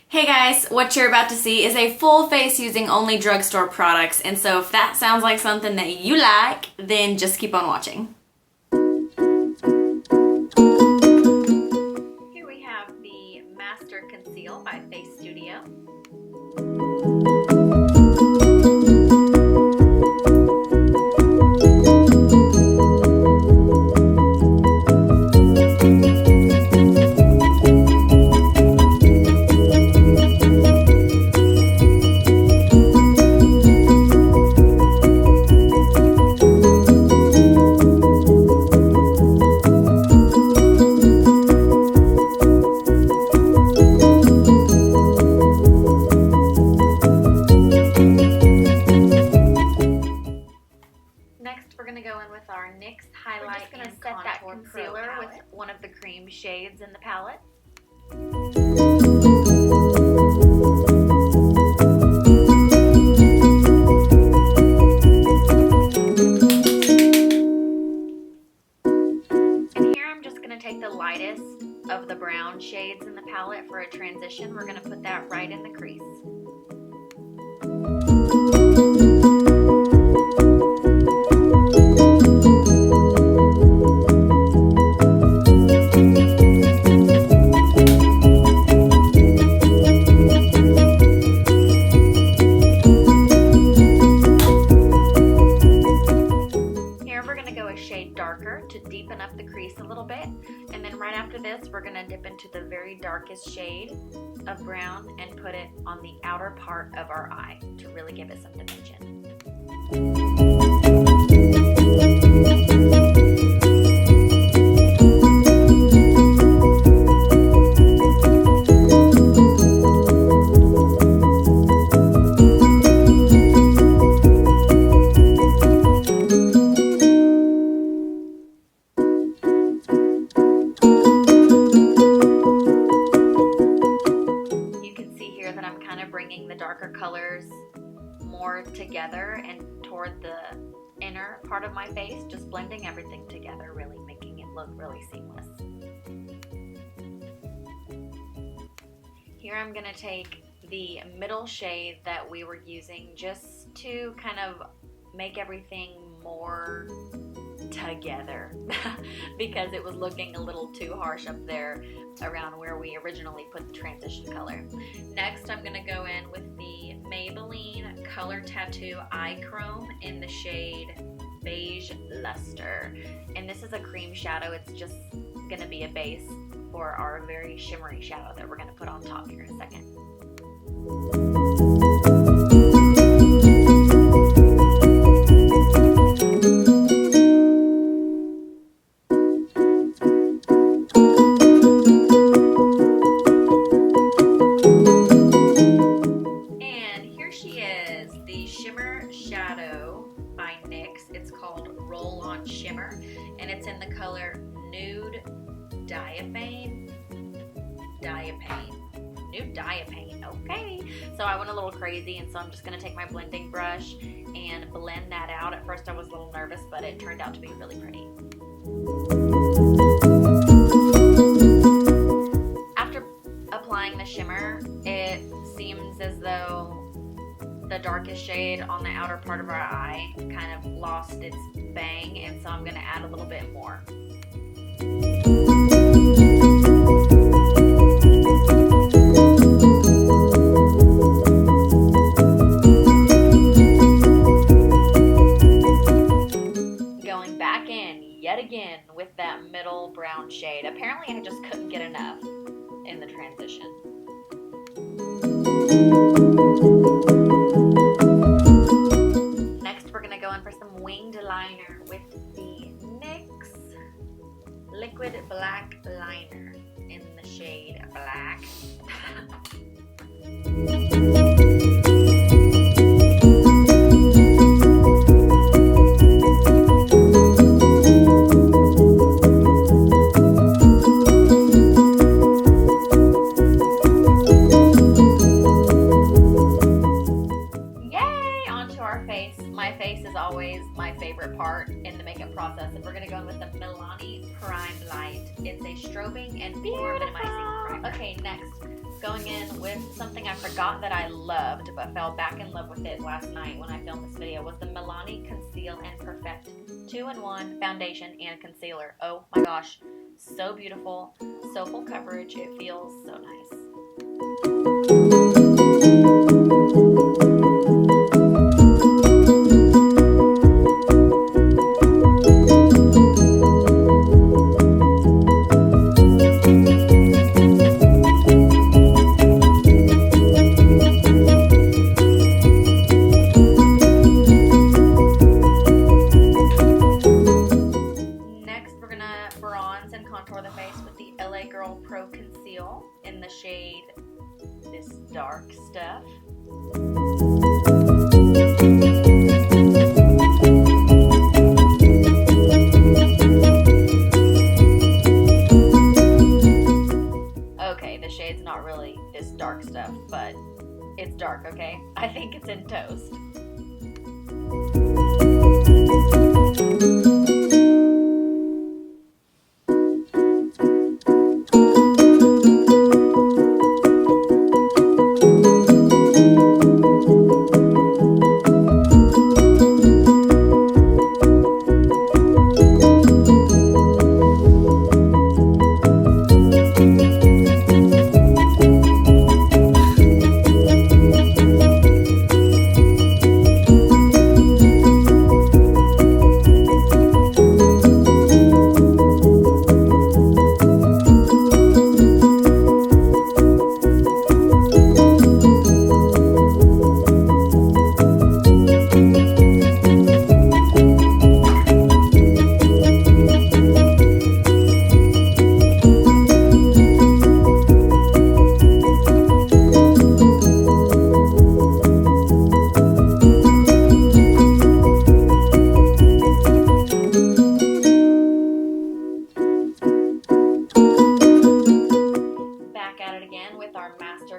Hey guys, what you're about to see is a full face using only drugstore products, and so if that sounds like something that you like, then just keep on watching. Here we have the Master Conceal by Face Studio. Next, we're going to go in with our NYX highlight and contour set that concealer with one of the cream shades in the palette. And here I'm just going to take the lightest of the brown shades in the palette for a transition. We're going to put that right in the crease. Darker to deepen up the crease a little bit, and then right after this we're going to dip into the very darkest shade of brown and put it on the outer part of our eye to really give it some dimension. Bringing the darker colors more together and toward the inner part of my face, just blending everything together, really making it look really seamless. Here I'm going to take the middle shade that we were using just to kind of make everything more together because it was looking a little too harsh up there around where we originally put the transition color. Next, I'm going to go in with the Maybelline Color Tattoo Eye Chrome in the shade Beige Luster. And this is a cream shadow. It's just going to be a base for our very shimmery shadow that we're going to put on top here in a second. Shadow by NYX. It's called Roll On Shimmer, and it's in the color Nude Diapain. Nude Diapain. Okay, so I went a little crazy, and so I'm just going to take my blending brush and blend that out. At first I was a little nervous, but it turned out to be really pretty. After applying the shimmer, it seems as though the darkest shade on the outer part of our eye kind of lost its bang, and so I'm going to add a little bit more. Going back in yet again with that middle brown shade. Apparently I just couldn't get enough in the transition. For some winged liner with the NYX Liquid Black Liner in the shade Black. My face is always my favorite part in the makeup process, and we're going to go in with the Milani Prime Light. It's a strobing and pore minimizing primer. Okay, next Going in with something I forgot that I loved, but fell back in love with it last night when I filmed this video, was the Milani Conceal and Perfect 2-in-1 foundation and concealer. Oh my gosh, so beautiful, so full coverage, it feels so nice. Bronze and contour the face with the LA Girl Pro Conceal in the shade This Dark Stuff. Okay, the shade's not really This Dark Stuff, but it's dark, okay? I think it's in Toast.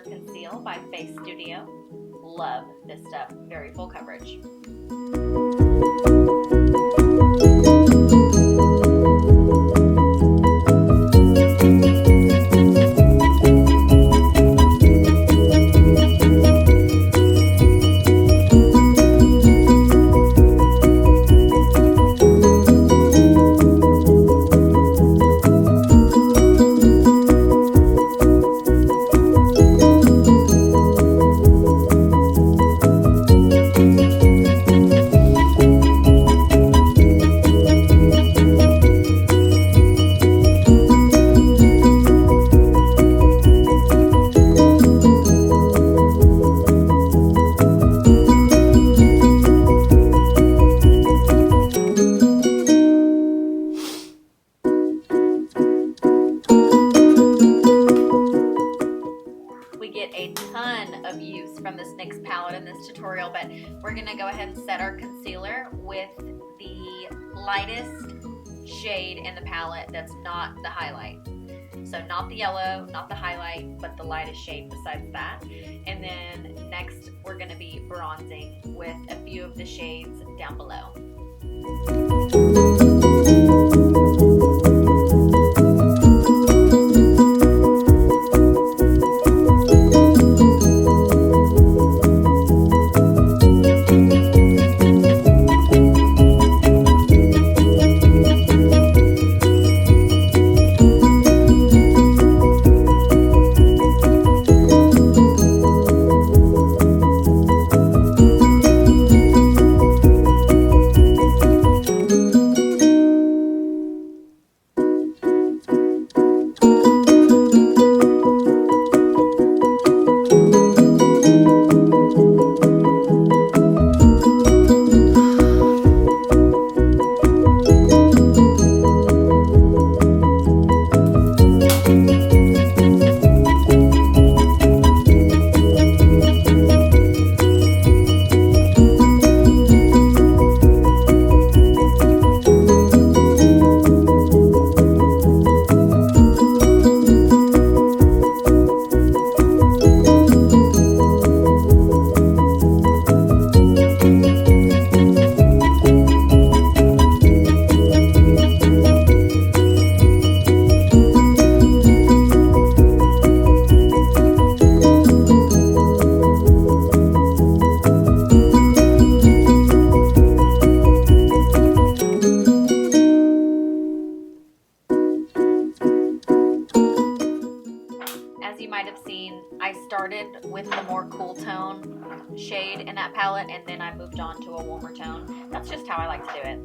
Conceal by Face Studio. Love this stuff. Very full coverage. A ton of use from this NYX palette in this tutorial, but we're gonna go ahead and set our concealer with the lightest shade in the palette that's not the highlight. So not the yellow, not the highlight, but the lightest shade besides that. And then next we're gonna be bronzing with a few of the shades down below. I started with the more cool tone shade in that palette, and then I moved on to a warmer tone. That's just how I like to do it.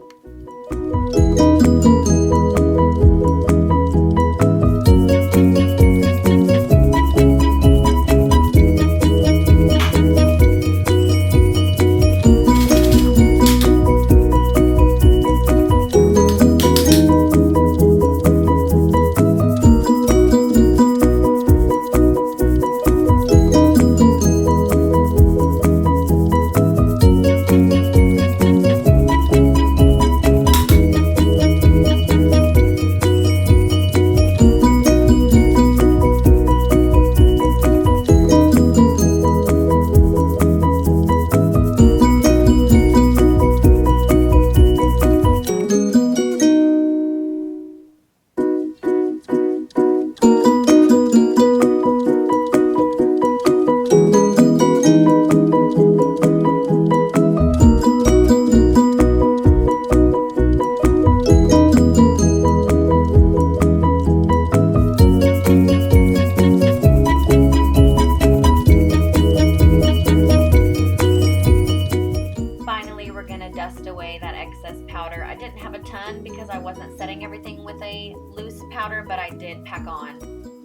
Dust away that excess powder. I didn't have a ton because I wasn't setting everything with a loose powder, but I did pack on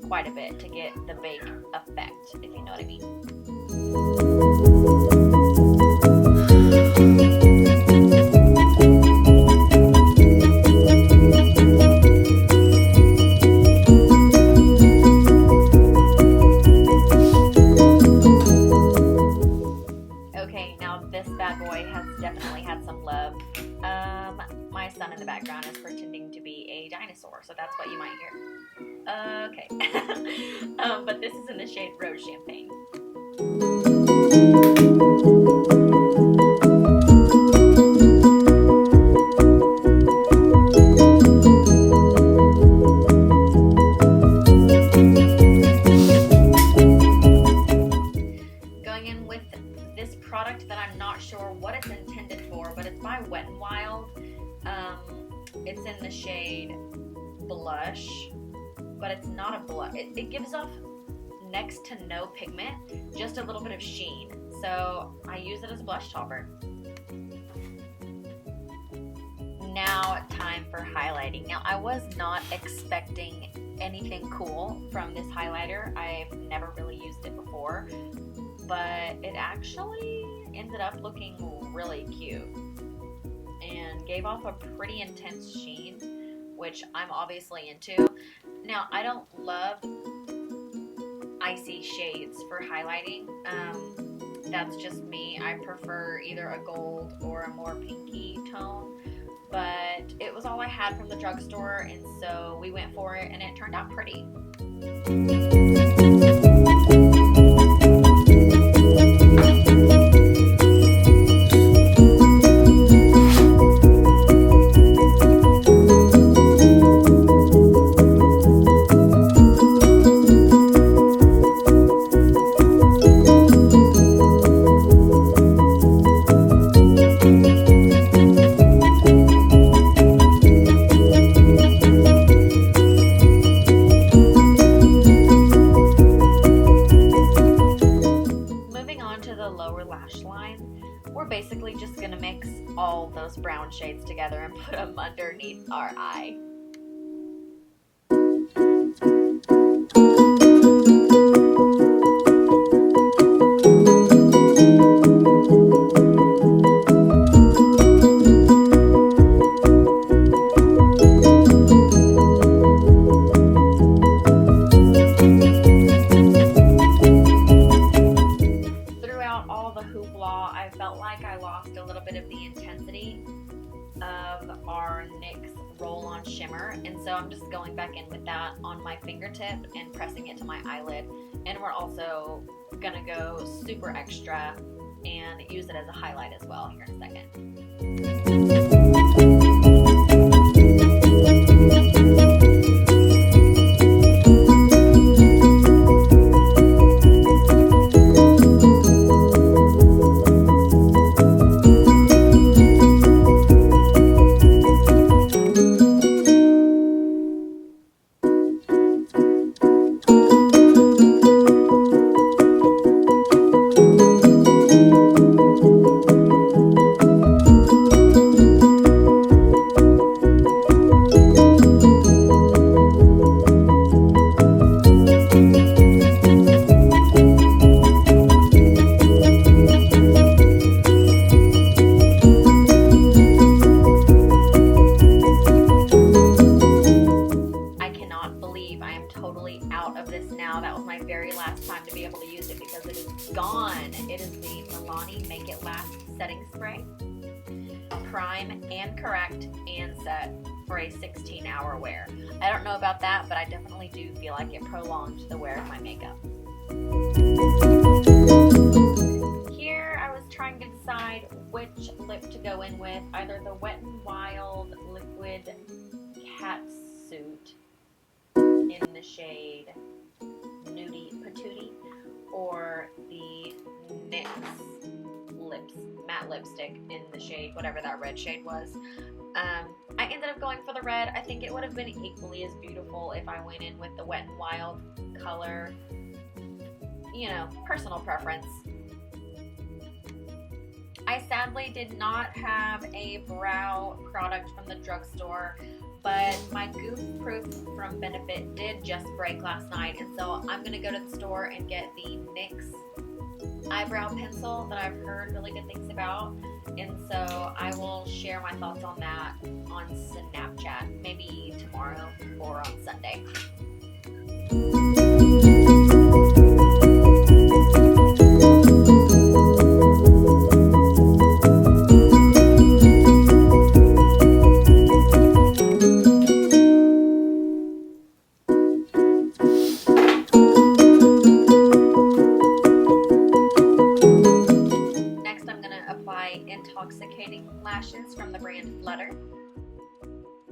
quite a bit to get the bake effect, if you know what I mean. Definitely had some love. My son in the background is pretending to be a dinosaur, so that's what you might hear. Okay. But this is in the shade Rose Champagne. Product that I'm not sure what it's intended for, but it's by Wet n Wild. It's in the shade Blush, but it's not a blush. It gives off next to no pigment, just a little bit of sheen. So I use it as a blush topper. Now time for highlighting. Now I was not expecting anything cool from this highlighter. I've never really used it before, but it actually ended up looking really cute and gave off a pretty intense sheen, which I'm obviously into. Now, I don't love icy shades for highlighting. That's just me. I prefer either a gold or a more pinky tone, but it was all I had from the drugstore, and so we went for it, and it turned out pretty. We're basically just going to mix all those brown shades together and put them underneath our eye. I felt like I lost a little bit of the intensity of our NYX roll-on shimmer, and so I'm just going back in with that on my fingertip and pressing it to my eyelid. And we're also gonna go super extra and use it as a highlight as well here in a second. it is gone. It is the Milani Make It Last Setting Spray. Prime and correct and set for a 16-hour wear. I don't know about that, but I definitely do feel like it prolonged the wear of my makeup. Here I was trying to decide which lip to go in with, either the Wet n Wild Liquid Catsuit in the shade Nudie Patootie, or the NYX Lips matte lipstick in the shade, whatever that red shade was. I ended up going for the red. I think it would have been equally as beautiful if I went in with the Wet n Wild color. You know, personal preference. I sadly did not have a brow product from the drugstore, but my Goof Proof from Benefit did just break last night, and so I'm going to go to the store and get the NYX eyebrow pencil that I've heard really good things about, and so I will share my thoughts on that on Snapchat, maybe tomorrow or on Sunday. Intoxicating lashes from the brand Flutter.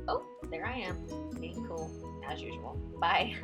Oh, there I am, being cool as usual. Bye.